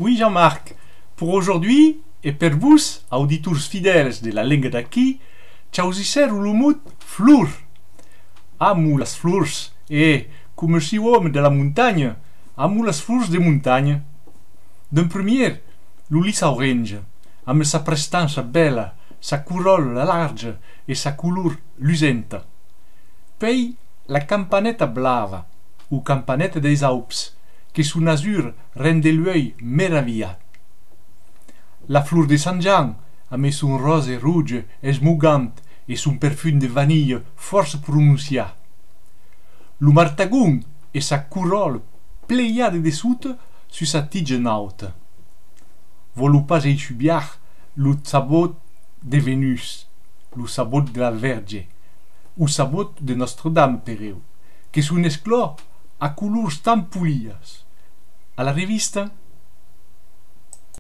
Oui, Jean-Marc, pour aujourd'hui, et per vous, auditors fidèles de la langue d'aquí, ciausisser le mot fleur. Amo les fleurs, et, comme je suis homme de la montagne, amo les fleurs de montagne. D'un premier, l'ulysse orange, amb sa prestance bella, sa corolle large et sa couleur lucente. Puis, la campanette blava, ou campanette des Alpes, que son azur rendait l'œil meravigliat. La fleur de Saint-Jean, avec son rose rouge esmugant et son parfum de vanille force prononcé. Le martagon et sa corolle pléiade de soute sur sa tige naute. Volu pas échubiar le sabot de Vénus, le sabot de la Verge, ou sabot de Notre-Dame pereu, que son esclos a couleurs tan polies. À la revista